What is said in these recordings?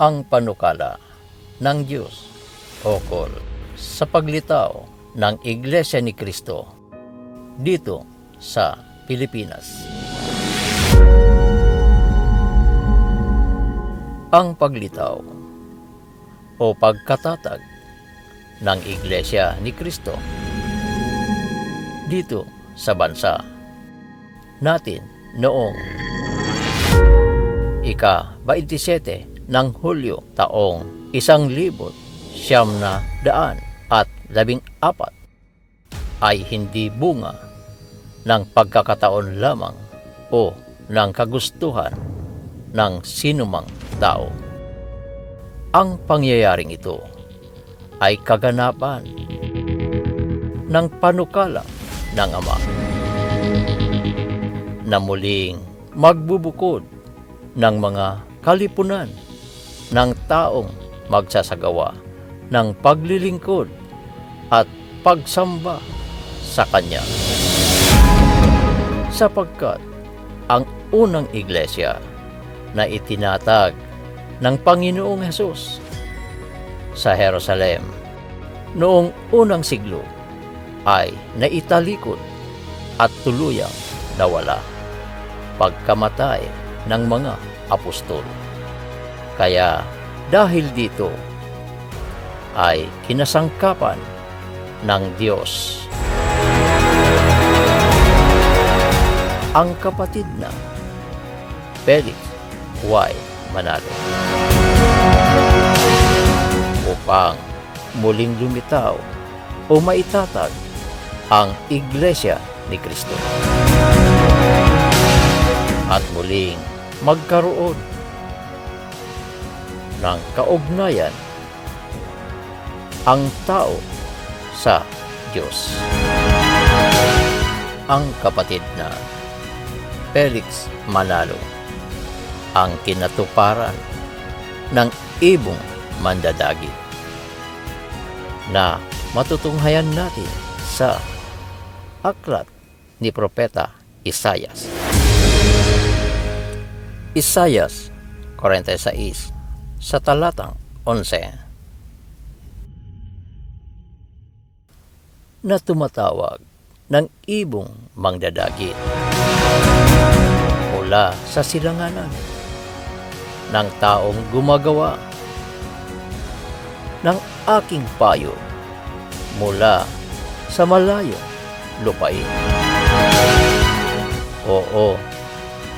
ang panukala ng Diyos ukol sa paglitaw ng Iglesia ni Cristo dito sa Pilipinas. Ang paglitaw o pagkatatag ng Iglesia ni Cristo dito sa bansa natin noong ika-27 ng Hulyo taong 1914 ay hindi bunga ng pagkakataon lamang o ng kagustuhan ng sinumang tao. Ang pangyayaring ito ay kaganapan ng panukala ng Ama na muling magbubukod ng mga kalipunan ng taong magsasagawa ng paglilingkod at pagsamba sa Kanya. Sapagkat ang unang iglesia na itinatag ng Panginoong Hesus sa Jerusalem noong unang siglo ay naitalikod at tuluyang nawala pagkamatay ng mga apostol. Kaya dahil dito ay kinasangkapan ng Diyos ang kapatid na Felix Y. Manalo upang muling lumitaw o maitatag ang Iglesia ni Cristo at muling magkaroon ng kaugnayan ang tao sa Diyos. Ang kapatid na Felix Manalo ang kinatuparan ng ibong mandadagit na matutunghayan natin sa aklat ni Propeta Isaias. Isaias 46 sa talatang 11 na tumatawag ng ibong mangdadagit mula sa silanganan ng taong gumagawa ng aking payo mula sa malayong lupain. Oo,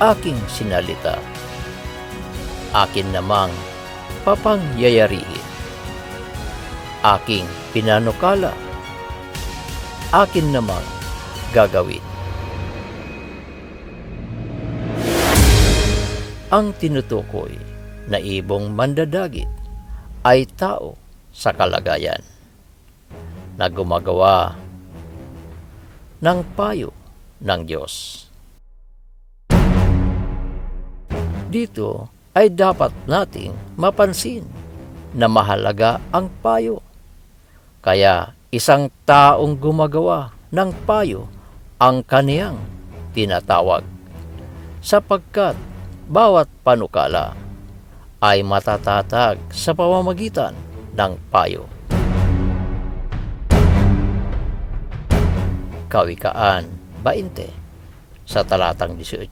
aking sinalita, akin namang papangyayariin, aking pinanukala, akin namang gagawin. Ang tinutukoy na ibong mandadagit ay tao sa kalagayan na gumagawa ng payo ng Diyos. Dito ay dapat nating mapansin na mahalaga ang payo. Kaya isang taong gumagawa ng payo ang kaniyang tinatawag, sapagkat bawat panukala ay matatatag sa pamamagitan ng payo. Kawikaan 20 sa talatang 18.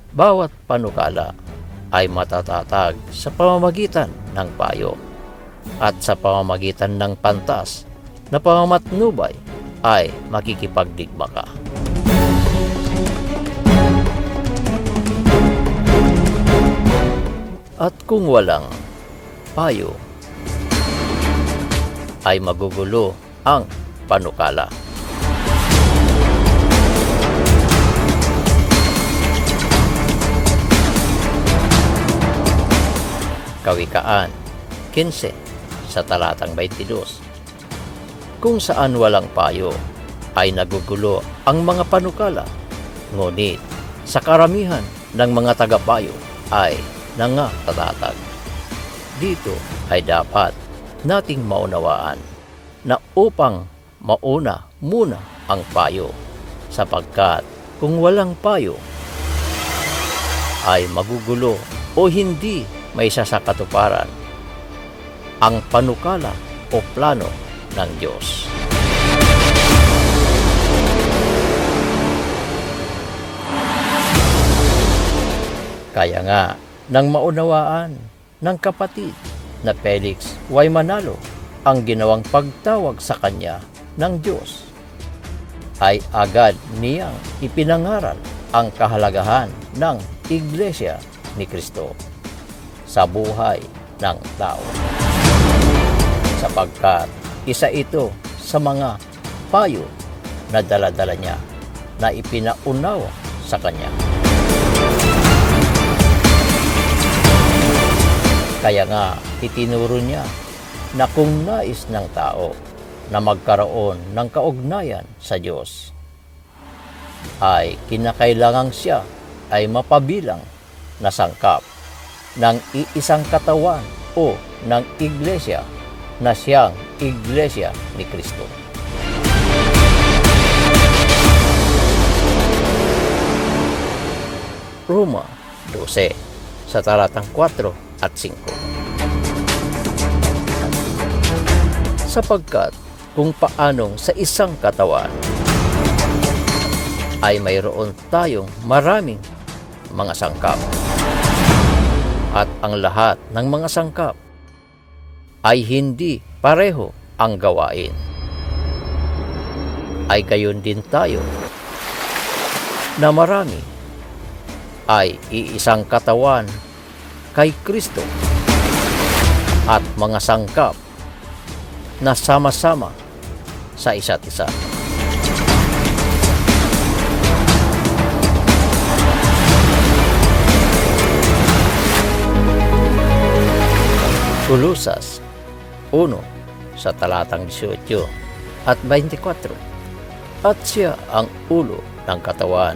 Bawat panukala ay matatatag sa pamamagitan ng payo, at sa pamamagitan ng pantas na pamamatnubay ay makikipagdigma ka. At kung walang payo, ay magugulo ang panukala. Kawikaan 15 sa talatang 22. Kung saan walang payo, ay nagugulo ang mga panukala, ngunit sa karamihan ng mga tagapayo ay nangatatag. Dito ay dapat nating maunawaan na upang mauna muna ang payo, sapagkat kung walang payo ay magugulo o hindi may isa sa katuparan ang panukala o plano ng Diyos. Kaya nga, nang maunawaan ng kapatid na Felix Y. Manalo ang ginawang pagtawag sa kanya ng Diyos, ay agad niyang ipinangaral ang kahalagahan ng Iglesia ni Kristo sa buhay ng tao. Sapagkat isa ito sa mga payo na dala-dala niya na ipinaunawa sa kanya. Kaya nga, itinuro niya na kung nais ng tao na magkaroon ng kaugnayan sa Diyos, ay kinakailangang siya ay mapabilang na sangkap ng iisang katawan o ng iglesia na siyang Iglesia ni Kristo. Roma 12 sa talatang 4 at 5. Sapagkat kung paanong sa isang katawan ay mayroon tayong maraming mga sangkap, at ang lahat ng mga sangkap ay hindi pareho ang gawain, ay gayon din tayo na marami ay iisang katawan kay Kristo at mga sangkap na sama-sama sa isa't isa. Kolosas 1 sa talatang 18 at 24. At siya ang ulo ng katawan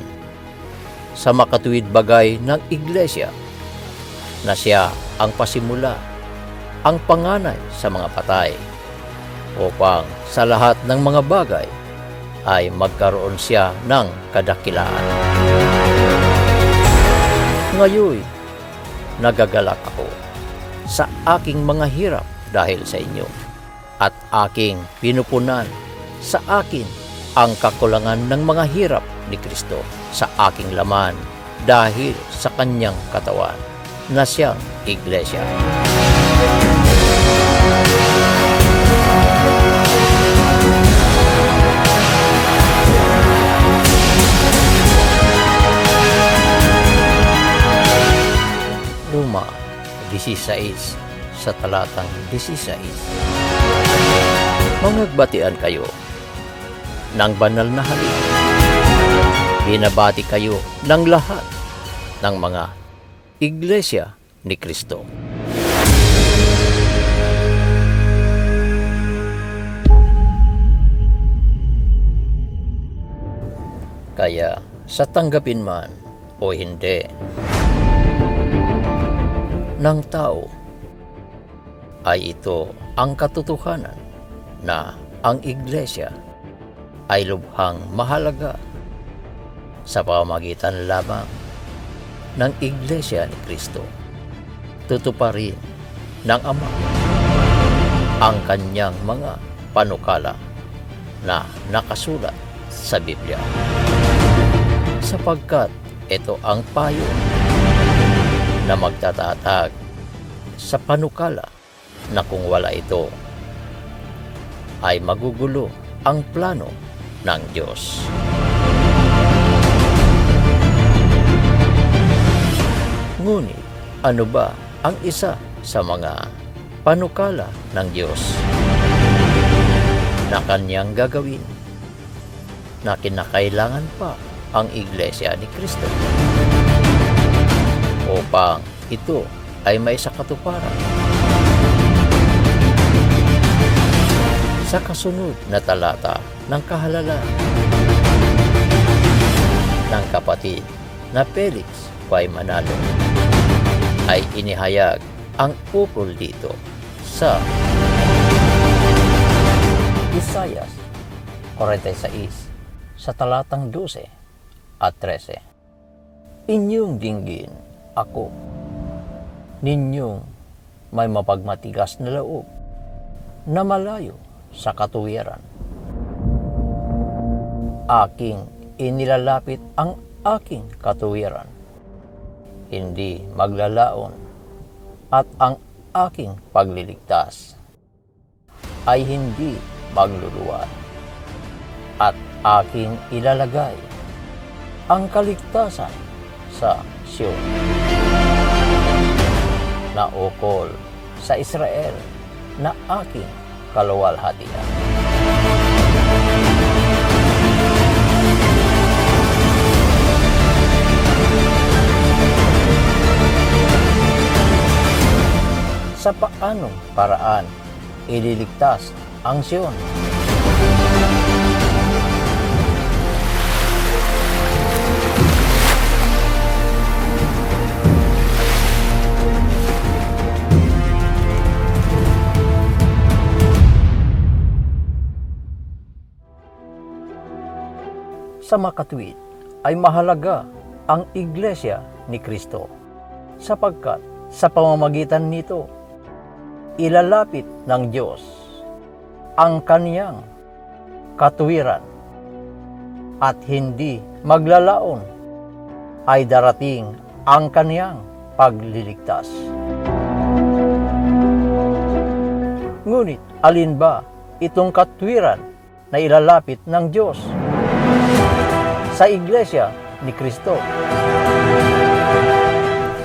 sa makatuwid bagay ng iglesia, na siya ang pasimula, ang panganay sa mga patay, upang sa lahat ng mga bagay ay magkaroon siya ng kadakilaan. Ngayon, nagagalak ako sa aking mga hirap dahil sa inyo, at aking pinupunan sa akin ang kakulangan ng mga hirap ni Kristo sa aking laman dahil sa kanyang katawan na siyang iglesia. Roma 16 sa talatang 16. Mangagbatian kayo ng banal na halik. Binabati kayo ng lahat ng mga iglesia ni Kristo. Kaya sa tanggapin man o hindi ng tao, ay ito ang katotohanan na ang iglesia ay lubhang mahalaga sa pamamagitan lamang ng Iglesia ni Kristo. Tutuparin ng Ama ang kanyang mga panukala na nakasulat sa Biblia, sapagkat ito ang payo na magtatatag sa panukala na kung wala ito ay magugulo ang plano ng Diyos. Ngunit ano ba ang isa sa mga panukala ng Diyos na kanyang gagawin na kinakailangan pa ang Iglesia ni Kristo upang ito ay may sa katuparan? Sa kasunod na talata ng kahalala ng kapatid na Felix Y. Manalo ay inihayag ang ukol dito sa Isaiah 46 sa talatang 12 at 13. Inyong dinggin ako, ninyong may mapagmatigas na loob na malayo sa katuwiran. Aking inilalapit ang aking katuwiran, hindi maglalaon, at ang aking pagliligtas ay hindi magluluwal, at aking ilalagay ang kaligtasan sa Sion, na ukol sa Israel na aking kaluwalhatian. Sa paanong paraan ililigtas ang Sion? Sa makatuwid ay mahalaga ang Iglesia ni Kristo, sapagkat sa pamamagitan nito ilalapit ng Diyos ang kaniyang katuwiran, at hindi maglalaon ay darating ang kaniyang pagliligtas. Ngunit alin ba itong katuwiran na ilalapit ng Diyos sa Iglesia ni Kristo?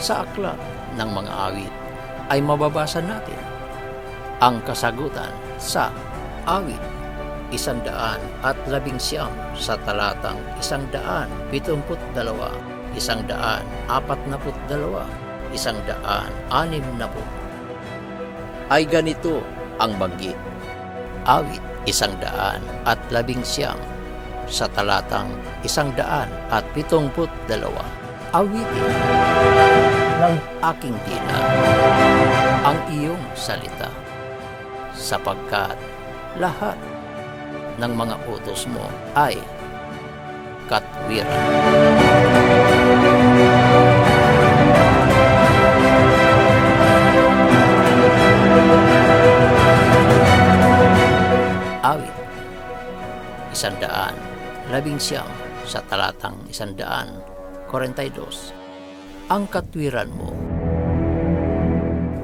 Sa aklat ng mga awit ay mababasa natin ang kasagutan sa awit 119 sa talatang 172, 142, 160. Ay ganito ang banggit. Awit 119 sa talatang 172. Awitin ng aking dila ang iyong salita, sapagkat lahat ng mga utos mo ay katwiran. Awit 119 sa talatang 142. Ang katwiran mo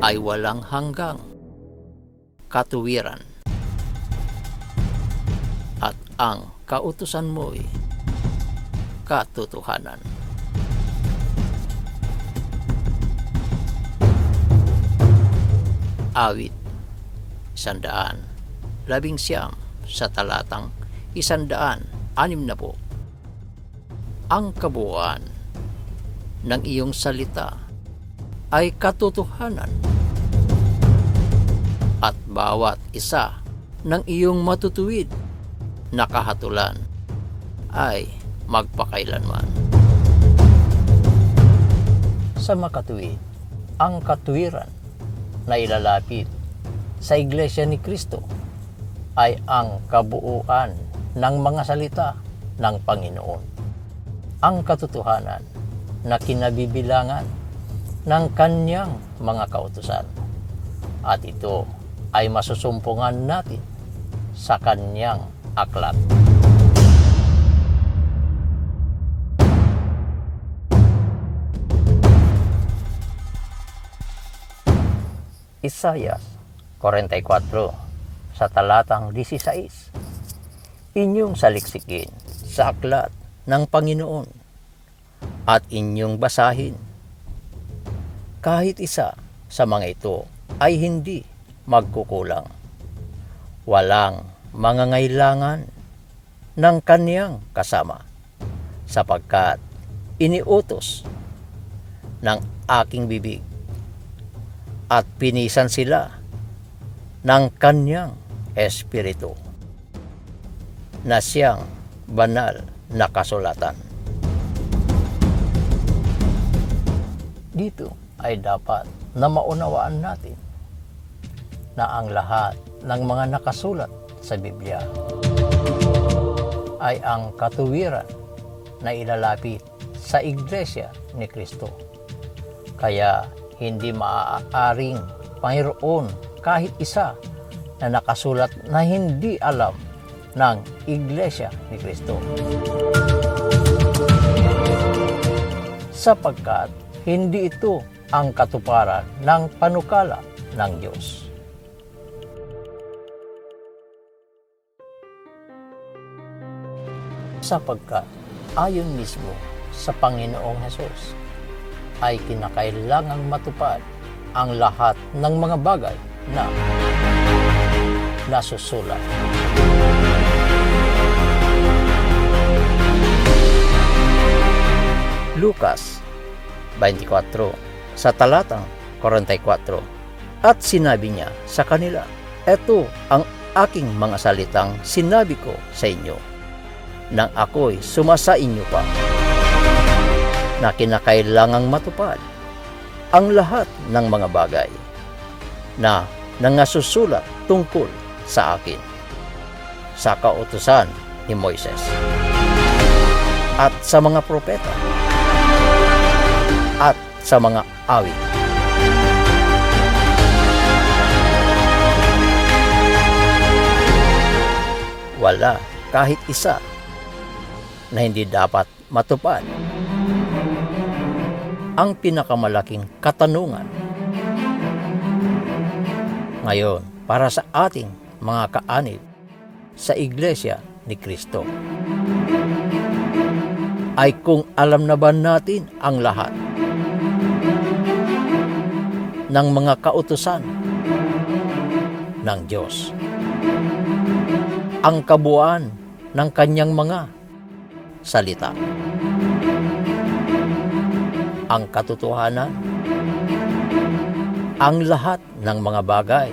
ay walang hanggang katuwiran, at ang kautusan mo'y katotohanan. Awit 119 sa talatang 160. Ang kabuuan ng iyong salita ay katotohanan, at bawat isa ng iyong matutuwid na kahatulan ay magpakailanman. Sa makatuwid, ang katuwiran na ilalapit sa Iglesia ni Kristo ay ang kabuuan ng mga salita ng Panginoon, ang katotohanan na kinabibilangan ng kanyang mga kautusan, at ito ay masusumpungan natin sa kanyang aklat. Isaias 44 sa talatang 16. Inyong saliksikin sa aklat ng Panginoon at inyong basahin. Kahit isa sa mga ito ay hindi magkukulang. Walang mangangailangan ng kaniyang kasama, sapagkat iniutos ng aking bibig at pinisan sila ng kaniyang espiritu na siyang banal na kasulatan. Dito ay dapat na maunawaan natin na ang lahat ng mga nakasulat sa Biblia ay ang katuwiran na ilalapit sa Iglesia ni Kristo. Kaya hindi maaaring mayroon kahit isa na nakasulat na hindi alam ng Iglesia ni Cristo. Sapagkat hindi ito ang katuparan ng panukala ng Diyos. Sapagkat ayon mismo sa Panginoong Hesus ay kinakailangang matupad ang lahat ng mga bagay na nasusulat. Lucas 24 sa talatang 44. At sinabi niya sa kanila, "Ito ang aking mga salitang sinabi ko sa inyo, nang ako'y sumasa inyo pa, na kinakailangang matupad ang lahat ng mga bagay na nangasusulat tungkol sa akin sa kautusan ni Moises at sa mga propeta at sa mga awit." Wala kahit isa na hindi dapat matupad. Ang pinakamalaking katanungan ngayon para sa ating mga kaanib sa Iglesia ni Cristo ay kung alam na ba natin ang lahat ng mga kautusan ng Diyos, ang kabuuan ng kanyang mga salita, ang katotohanan, ang lahat ng mga bagay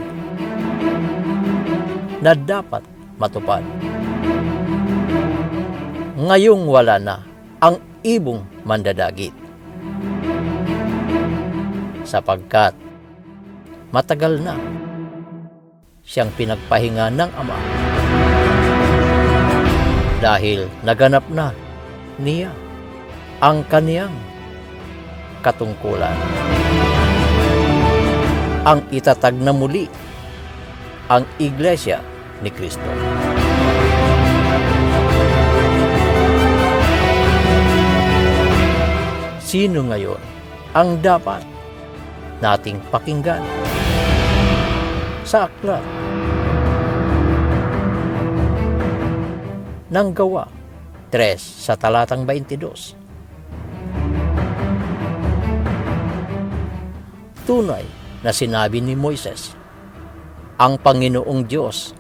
na dapat matupad. Ngayong wala na ang ibong mandadagit, sapagkat matagal na siyang pinagpahinga ng Ama dahil naganap na niya ang kaniyang katungkulan, ang itatag na muli ang Iglesia ni Cristo. Sino ngayon ang dapat nating pakinggan sa aklat ng Gawa 3 sa talatang 22? Tunay na sinabi ni Moises, ang Panginoong Diyos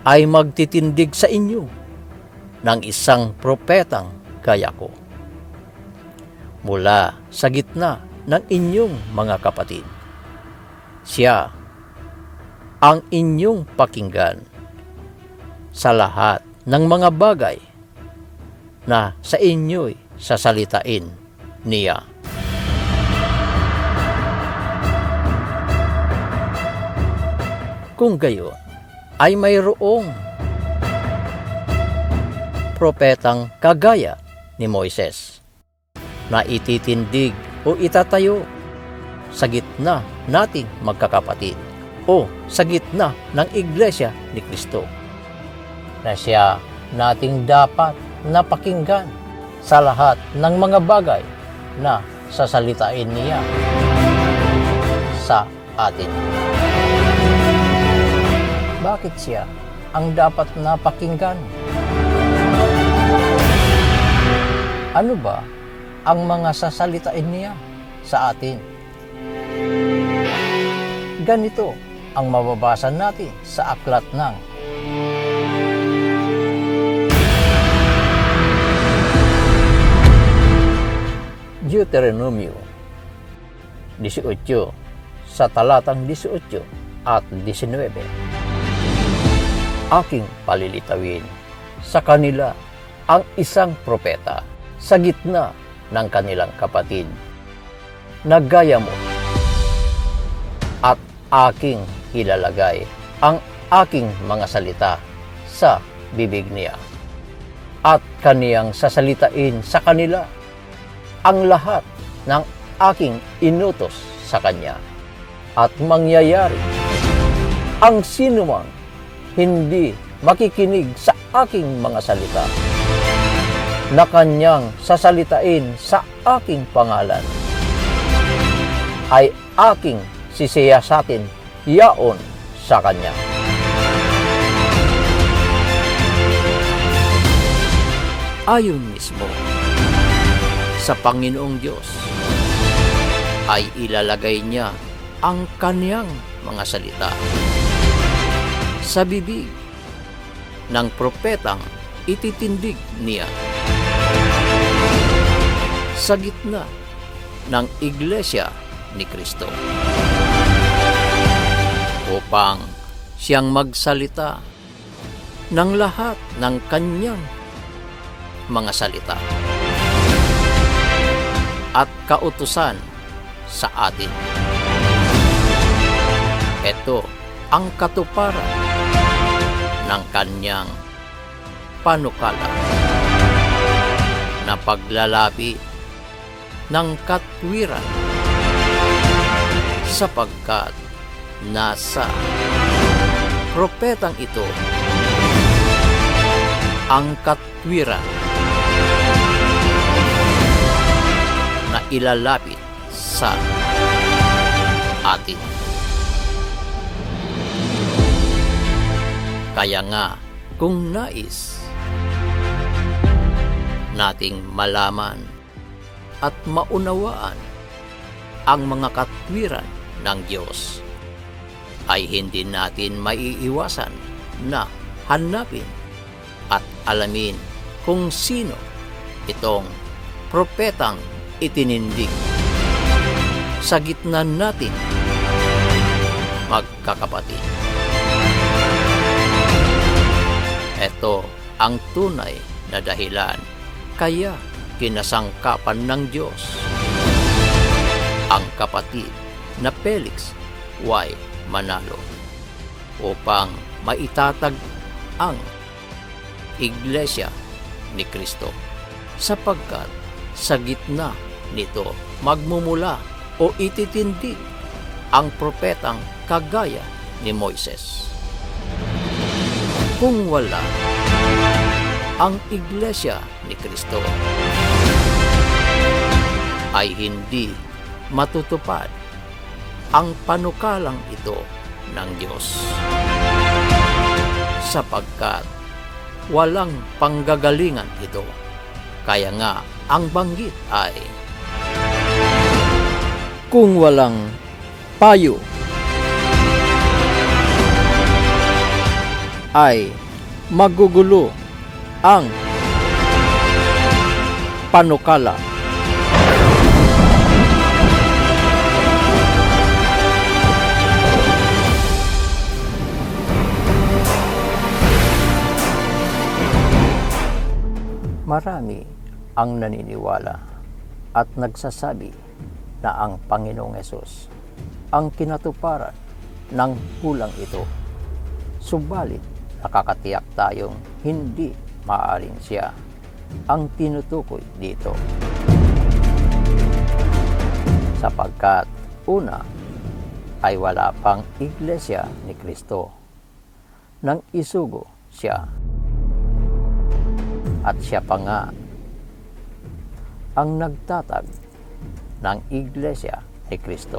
ay magtitindig sa inyo ng isang propetang gaya ko mula sa gitna ng inyong mga kapatid. Siya ang inyong pakinggan sa lahat ng mga bagay na sa inyo'y sasalitain niya. Kung gayon ay mayroong propetang kagaya ni Moises na ititindig o itatayo sa gitna nating magkakapatid o sa gitna ng Iglesia ni Cristo, na siya nating dapat napakinggan sa lahat ng mga bagay na sasalitain niya sa atin. Bakit siya ang dapat napakinggan? Ano ba ang mga sasalitain niya sa atin? Ganito ang mababasa natin sa aklat ng Deuteronomio 18 sa talatang 18 at 19. Aking palilitawin sa kanila ang isang propeta sa gitna ng kanilang kapatid na gaya mo, at aking ilalagay ang aking mga salita sa bibig niya, at kaniyang sasalitain sa kanila ang lahat ng aking inutos sa Kanya. At mangyayari ang sinumang hindi makikinig sa aking mga salita na Kanyang sasalitain sa aking pangalan ay aking sisiyasatin yaon sa Kanya. Ayon mismo sa Panginoong Diyos ay ilalagay niya ang Kaniyang mga salita sa bibig ng propetang ititindig niya sa gitna ng Iglesia ni Kristo upang siyang magsalita ng lahat ng Kanyang mga salita at kautusan sa atin. Ito ang katuparan ng Kanyang panukala na paglalabi ng katwiran sapagkat nasa propetang ito ang katwiran na ilalapit sa atin. Kaya nga, kung nais nating malaman at maunawaan ang mga katwiran ng Diyos, ay hindi natin maiiwasan na hanapin at alamin kung sino itong propetang itinindig sa gitna natin, magkakapatid. Ito ang tunay na dahilan kaya kinasangkapan ng Diyos ang kapatid na Felix Y. Manalo upang maitatag ang Iglesia ni Kristo, sapagkat sa gitna nito magmumula o ititindig ang propetang kagaya ni Moises. Kung wala ang Iglesia ni Kristo, ay hindi matutupad ang panukalang ito ng Diyos, sapagkat walang panggagalingan ito. Kaya nga ang banggit ay kung walang payo ay magugulo ang panukala. Marami ang naniniwala at nagsasabi na ang Panginoong Hesus ang kinatuparan ng hulang ito. Subalit, nakakatiyak tayong hindi maaaring siya ang tinutukoy dito. Sapagkat una ay wala pang Iglesia ni Kristo nang isugo siya. At siya pa nga ang nagtatag ng Iglesia ni Kristo.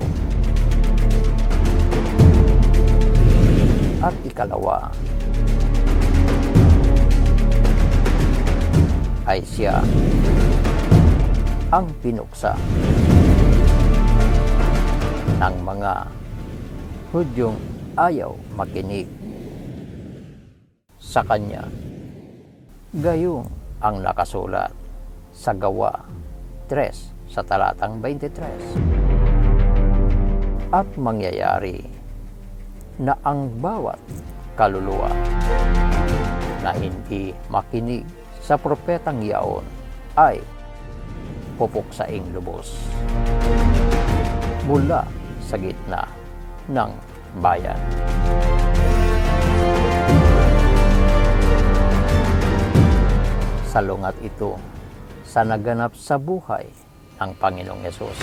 At ikalawa ay siya ang pinuksa ng mga Hudyong ayaw makinig sa Kanya. Gayong ang nakasulat sa Gawa 3 sa talatang 23. At mangyayari na ang bawat kaluluwa na hindi makinig sa propetang yaon ay pupuksaing lubos mula sa gitna ng bayan. Salungat ito sa naganap sa buhay ng Panginoong Hesus.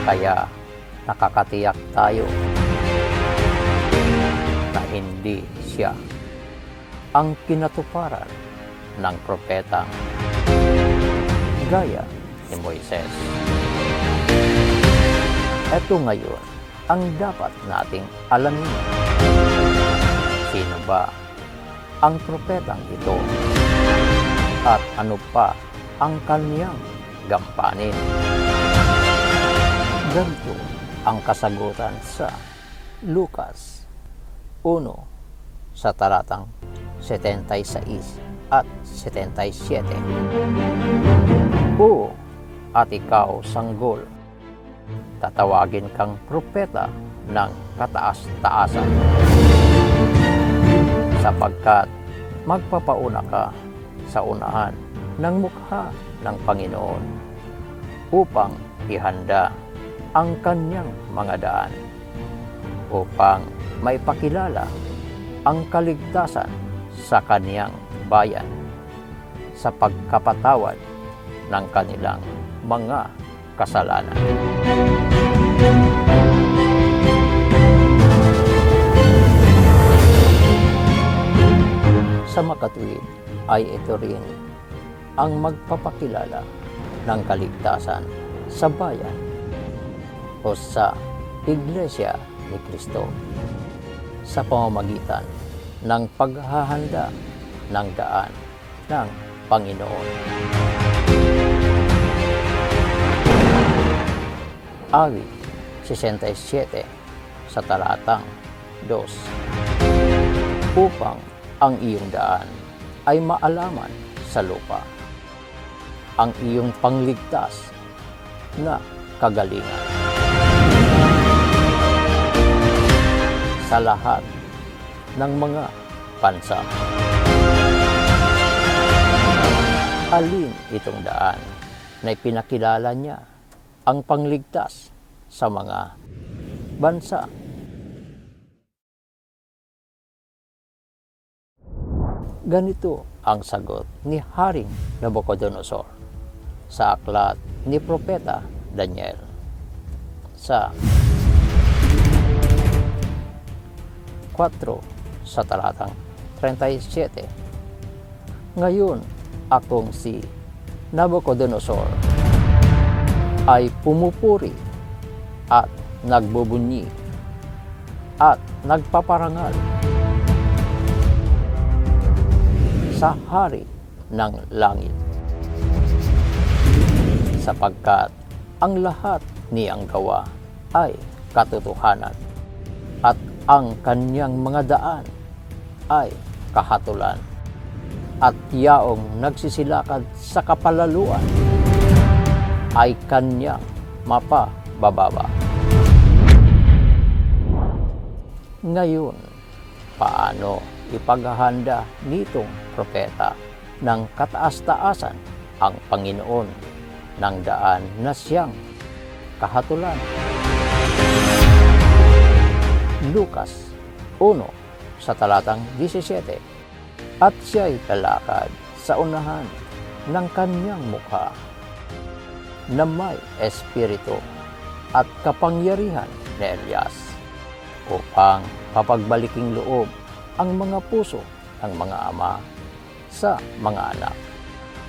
Kaya nakakatiyak tayo na hindi siya ang kinatuparan ng propeta gaya ni Moises. Ito ngayon ang dapat nating alamin. Sino ba ang propetang ito? At ano pa ang kaniyang gampanin? Ganito ang kasagutan sa Lucas 1 sa talatang 76 at 77. O at ikaw sanggol, tatawagin kang propeta ng kataas-taasan, sapagkat magpapauna ka sa unahan ng mukha ng Panginoon upang ihanda ang kanyang mga daan, upang maipakilala ang kaligtasan sa kaniyang bayan sa pagkapatawad ng kanilang mga kasalanan. Sa makatuwid ay ito rin ang magpapakilala ng kaligtasan sa bayan o sa Iglesia ni Cristo sa pamamagitan ng paghahanda ng daan ng Panginoon. Awit 67 sa talatang 2. Upang ang iyong daan ay maalaman sa lupa, ang iyong pangligtas na kagalingan sa lahat ng mga bansa. Alin itong daan na ipinakilala niya ang pangligtas sa mga bansa? Ganito ang sagot ni Haring Nabucodonosor sa aklat ni Propeta Daniel sa 4 sa talatang 37. Ngayon akong si Nabucodonosor ay pumupuri at nagbubunyi at nagpaparangal sa hari ng langit, sapagkat ang lahat niyang gawa ay katotohanan at ang kanyang mga daan ay kahatulan, at yaong nagsisilakad sa kapalaluan ay kanyang mapabababa. Ngayon, paano ipaghahanda nitong propeta ng kataas-taasan ang Panginoon ng daan na siyang kahatulan? Lucas 1 sa talatang 17. At siya'y lalakad sa unahan ng kanyang mukha na may espiritu at kapangyarihan ni Elias, upang papagbaliking loob ang mga puso ng mga ama sa mga anak,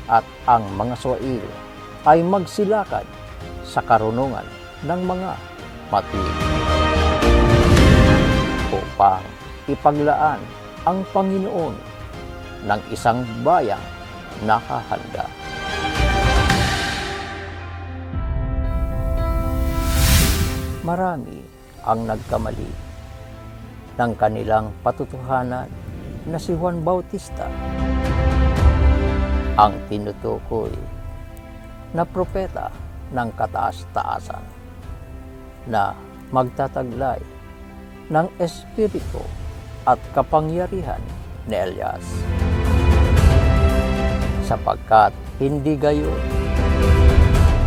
at ang mga suwail ay magsilakad sa karunungan ng mga matuwid, upang ipaglaan ang Panginoon ng isang bayang nakahanda. Marami ang nagkamali ng kanilang patutuhanan na si Juan Bautista ang tinutukoy na propeta ng kataas-taasan na magtataglay ng espiritu at kapangyarihan ni Elias, sapagkat hindi gayon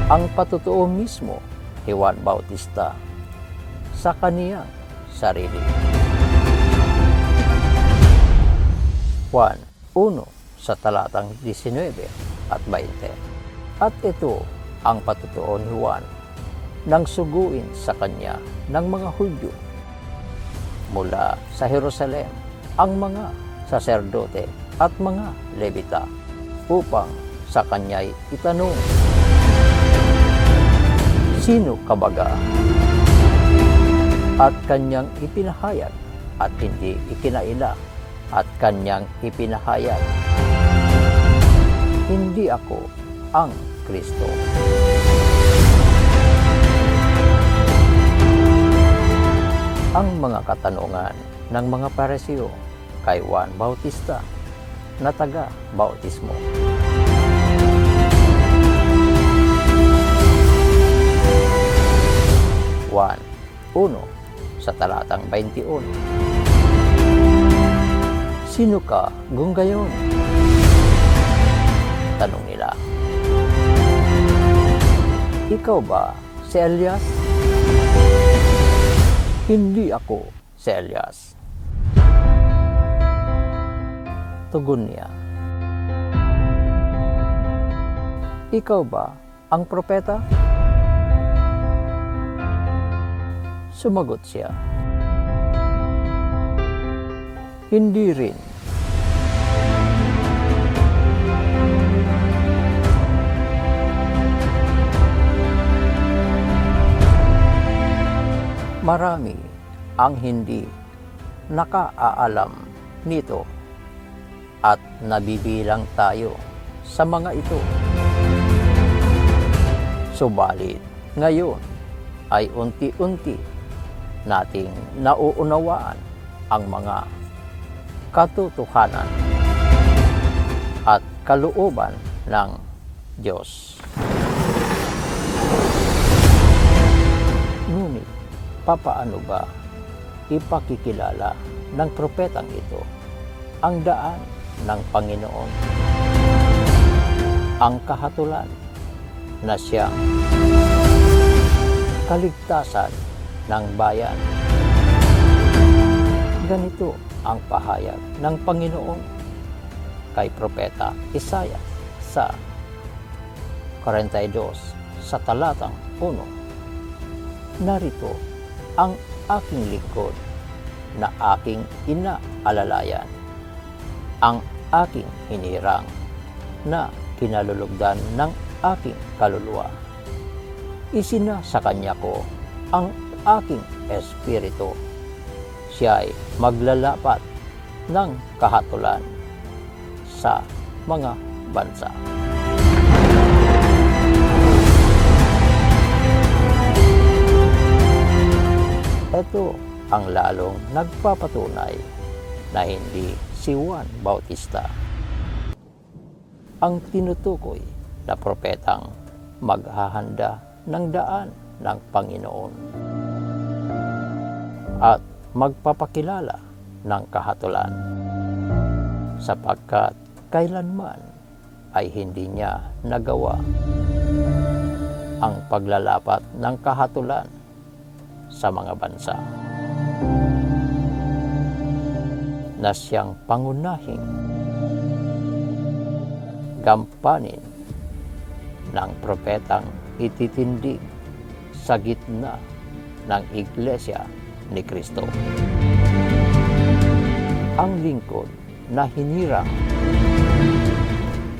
ang patutuo mismo ni Juan Bautista sa kaniyang sarili. Juan 1 sa talatang 19 at 20. At ito ang patutuo ni Juan nang suguin sa kanya ng mga Hudyo mula sa Jerusalem ang mga saserdote at mga Levita upang sa kanya'y itanong, sino ka baga? At kanyang ipinahayag at hindi ikinaila at kanyang ipinahayag, hindi ako ang Kristo. Ang mga katanungan ng mga Pariseo kay Juan Bautista na taga-bautismo. Juan 1 sa talatang 21. Sino ka kung gayon? Tanong nila. Ikaw ba si Elias? Hindi ako si Elias. Tugon niya. Ikaw ba ang propeta? Sumagot siya. Hindi rin. Marami ang hindi nakaalam nito at nabibilang tayo sa mga ito. Subalit ngayon ay unti-unti nating nauunawaan ang mga katotohanan at kalooban ng Diyos. Ngunit papaano ba ipakikilala ng propetang ito ang daan ng Panginoon, ang kahatulan na siyang kaligtasan ng bayan? Ganito ang pahayag ng Panginoon kay Propeta Isaiah sa 42 sa talatang 1. Narito ang aking lingkod na aking inaalalayan, ang aking hinirang na kinalulugdan ng aking kaluluwa. Isinasa kanya ko ang aking espiritu. Siya'y maglalapat ng kahatulan sa mga bansa. Ito ang lalong nagpapatunay na hindi si Juan Bautista ang tinutukoy na propetang maghahanda ng daan ng Panginoon at magpapakilala ng kahatulan, sapagkat kailanman ay hindi niya nagawa ang paglalapat ng kahatulan sa mga bansa na siyang pangunahing gampanin ng propetang ititindig sa gitna ng Iglesia ni Kristo. Ang lingkod na hinirang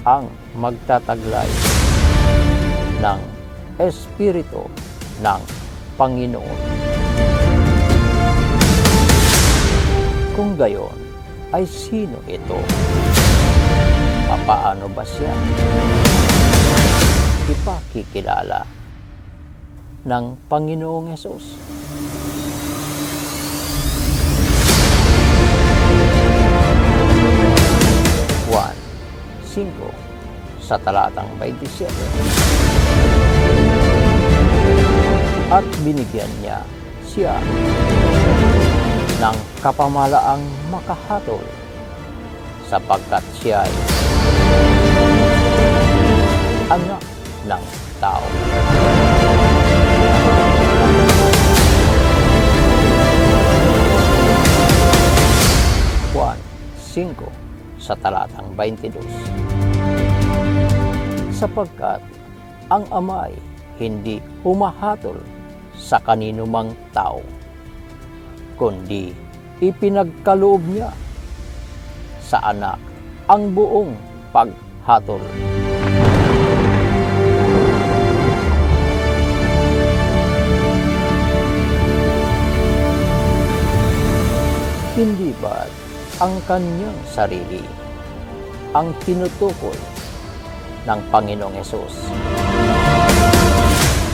ang magtataglay ng Espiritu ng Panginoon. Kung gayon, ay sino ito? Papaano ba siya ipakikilala ng Panginoong Hesus? Juan 5 sa talatang 27. At binigyan niya siya ng kapamalaang makahatol, sapagkat siya ay anak ng tao. Juan 5 sa talatang 22. Sapagkat ang Ama'y hindi humahatol sa kanino mang tao, kundi ipinagkaloob niya sa anak ang buong paghatol. Hindi ba't ang kanyang sarili ang tinutukoy ng Panginoong Hesus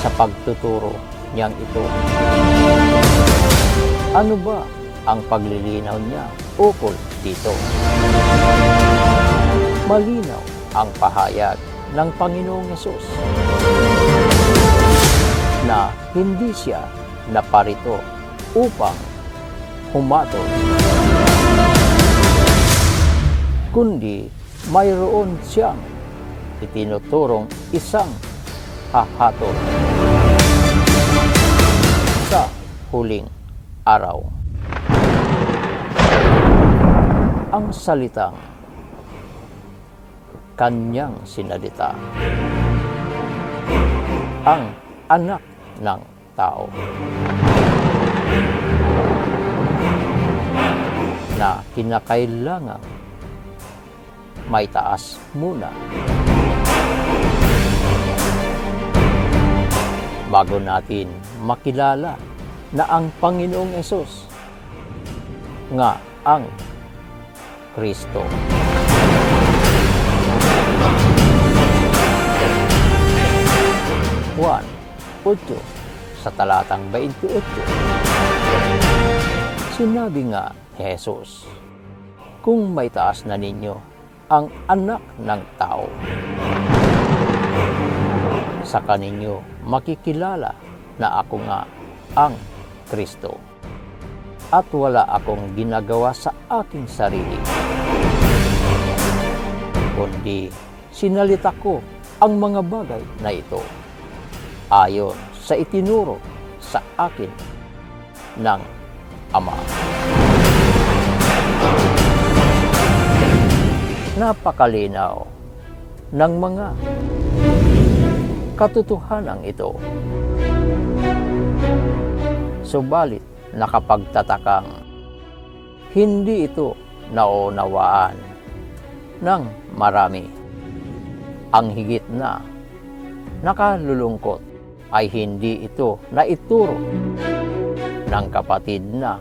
sa pagtuturo niyang ito? Ano ba ang paglilinaw niya ukol dito? Malinaw ang pahayag ng Panginoong Hesus na hindi siya naparito upang humatol, kundi mayroon siyang itinuturong isang hahatol sa huling araw. Ang salitang kanyang sinalita, ang anak ng tao, na kinakailangang may taas muna bago natin makilala na ang Panginoong Hesus nga ang Kristo. Juan 8 sa talatang 28. Sinabi nga ni Jesus, kung may taas na ninyo ang anak ng tao, saka ninyo makikilala na ako nga ang Kristo, at wala akong ginagawa sa aking sarili, kundi sinalita ko ang mga bagay na ito ayon sa itinuro sa akin ng Ama. Napakalinaw ng mga katotohanan ito. Subalit nakapagtatakang hindi ito naunawaan ng marami. Ang higit na nakalulungkot ay hindi ito naituro ng kapatid na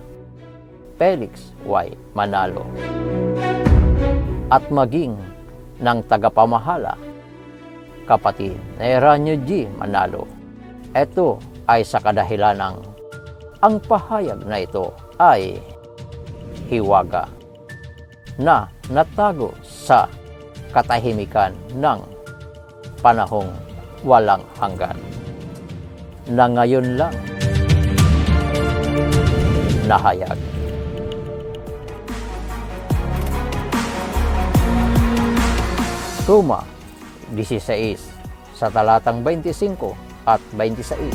Felix Y. Manalo at maging ng tagapamahala kapatid na Eranio G. Manalo. Ito ay sa kadahilan ng ang pahayag na ito ay hiwaga na natago sa katahimikan ng panahong walang hanggan, na ngayon lang nahayag. Roma 16 sa talatang 25 at 26.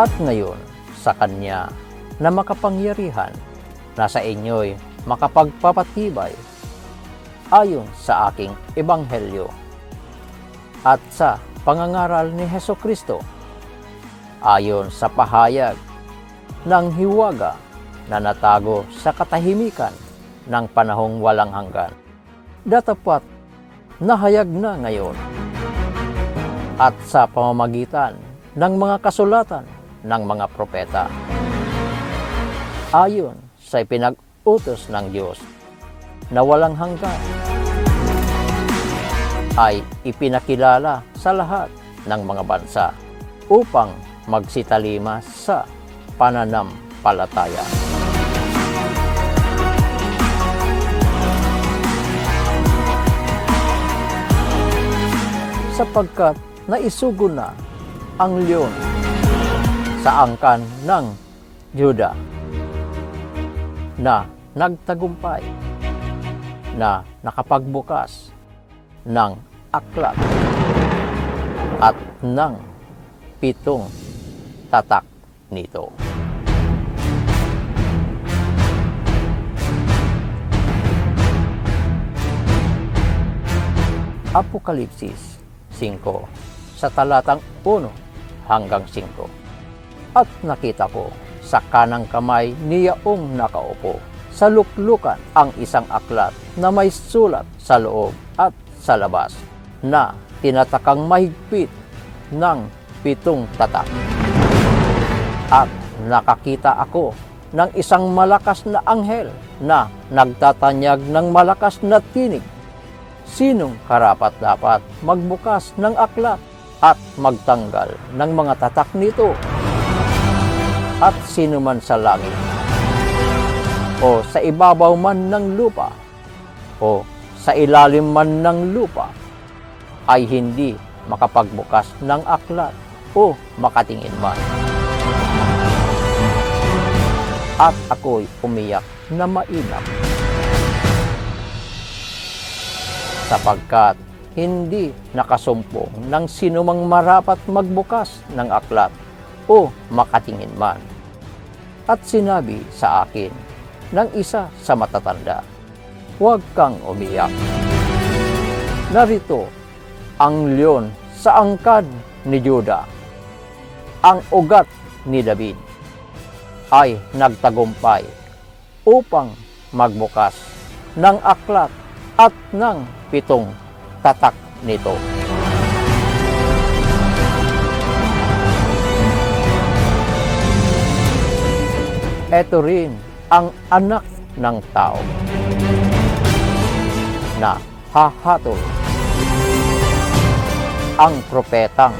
At ngayon sa Kanya na makapangyarihan na sa inyo'y makapagpapatibay ayon sa aking ebanghelyo at sa pangangaral ni Hesukristo ayon sa pahayag ng hiwaga na natago sa katahimikan ng panahong walang hanggan, datapat nahayag na ngayon at sa pamamagitan ng mga kasulatan ng mga propeta ayon sa ipinag-utos ng Diyos na walang hanggan, ay ipinakilala sa lahat ng mga bansa upang magsitalima sa pananampalataya. Sapagkat naisugo na ang leon sa angkan ng Juda na nagtagumpay, na nakapagbukas ng aklat at ng 7 tatak nito. Apokalipsis 5 sa talatang 1 hanggang 5. At nakita ko sa kanang kamay ni Yaong nakaupo sa luklukan ang isang aklat na may sulat sa loob at sa labas na tinatakang mahigpit ng 7 tatak. At nakakita ako ng isang malakas na anghel na nagtatanyag ng malakas na tinig. Sinong karapat-dapat magbukas ng aklat at magtanggal ng mga tatak nito? At sino man sa langit o sa ibabaw man ng lupa o sa ilalim man ng lupa ay hindi makapagbukas ng aklat o makatingin man. At ako'y umiyak na mainam, sapagkat hindi nakasumpong ng sinumang marapat magbukas ng aklat o makatingin man. At sinabi sa akin ng isa sa matatanda, "Huwag kang umiyak. Narito ang leon sa angkan ni Juda, ang ugat ni David, ay nagtagumpay upang magbukas ng aklat at ng 7 tatak nito." Ito rin ang anak ng tao na hahatol ang propetang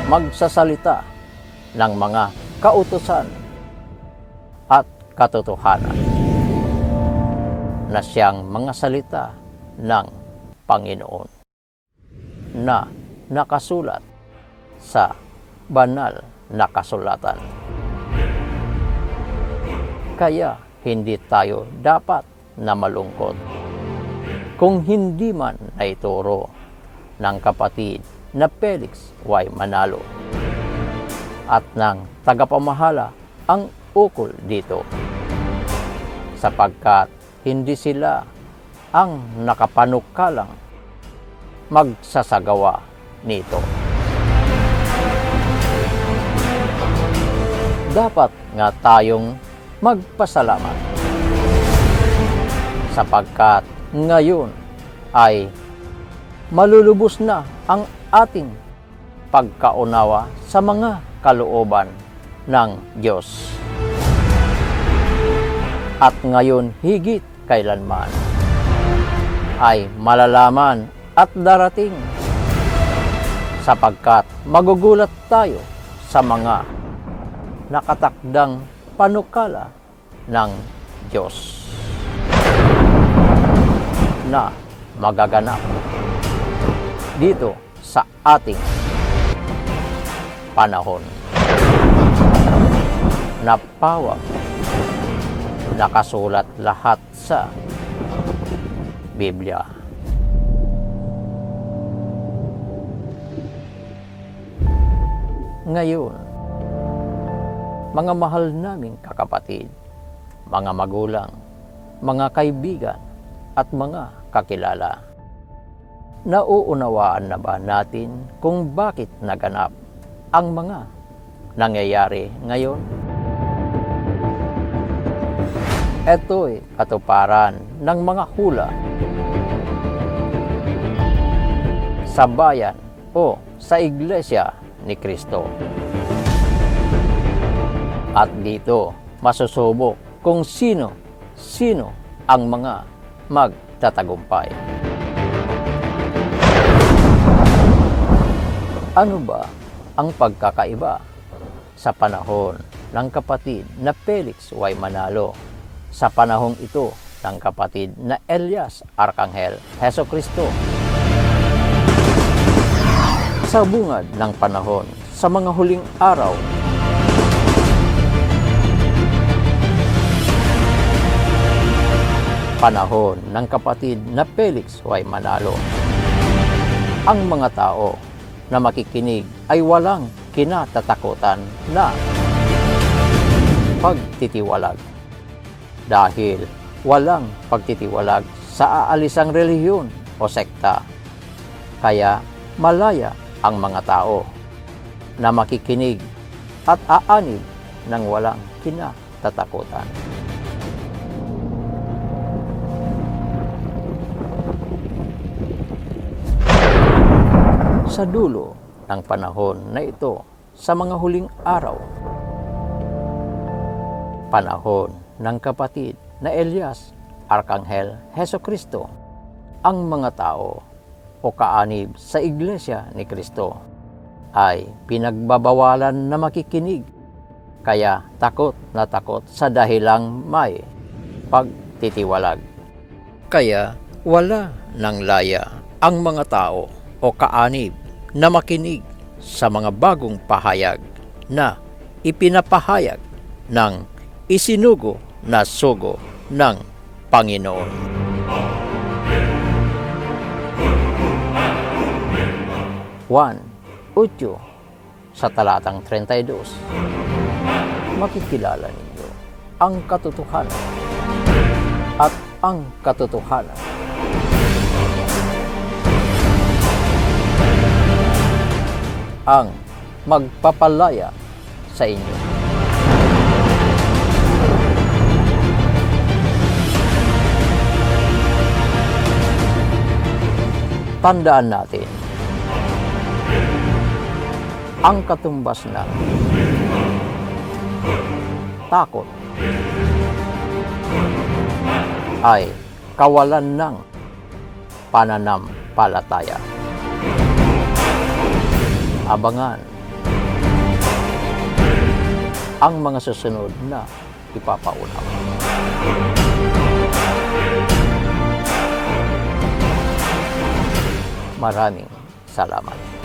magsasalita ng mga kautusan at katotohanan na siyang mga salita ng Panginoon na nakasulat sa banal na kasulatan. Kaya hindi tayo dapat na malungkot kung hindi man naituro ng kapatid na Felix Y. Manalo at ng tagapamahala ang ukol dito, sapagkat hindi sila ang nakapanukalang magsasagawa nito. Dapat nga tayong magpasalamat sapagkat ngayon ay malulubos na ang ating pagkaunawa sa mga kalooban ng Diyos. At ngayon higit kailanman ay malalaman at darating, sapagkat magugulat tayo sa mga nakatakdang panukala ng Diyos na magaganap dito sa ating panahon. Napawag, nakasulat lahat sa Biblia. Ngayon, mga mahal naming kakapatid, mga magulang, mga kaibigan at mga kakilala, nauunawaan na ba natin kung bakit naganap ang mga nangyayari ngayon? Ito'y katuparan ng mga hula sa bayan o sa Iglesia ni Kristo. At dito masusubok kung sino ang mga magtatagumpay. Ano ba ang pagkakaiba sa panahon ng kapatid na Felix Y. Manalo sa panahong ito ng kapatid na Elias Arcangel Jesucristo? Sa bungad ng panahon, sa mga huling araw, panahon ng kapatid na Felix Y. Manalo, ang mga tao na makikinig ay walang kinatatakutan na pagtitiwalag, dahil walang pagtitiwalag sa aalisang relihiyon o sekta. Kaya malaya ang mga tao na makikinig at aanib ng walang kinatatakutan. Sa dulo ng panahon na ito, sa mga huling araw, panahon ng kapatid na Elias, Arkanghel Hesukristo, ang mga tao o kaanib sa Iglesia ni Kristo ay pinagbabawalan na makikinig, kaya takot na takot sa dahilang may pagtitiwalag. Kaya wala ng laya ang mga tao o kaanib na makinig sa mga bagong pahayag na ipinapahayag ng isinugo na sugo ng Panginoon. Juan 8 sa talatang 32, makikilala ninyo ang katotohanan at ang katotohanan ang magpapalaya sa inyo. Tandaan natin ang katumbas na takot ay kawalan ng pananampalataya. Abangan ang mga susunod na ipapaunawa. Maraming salamat.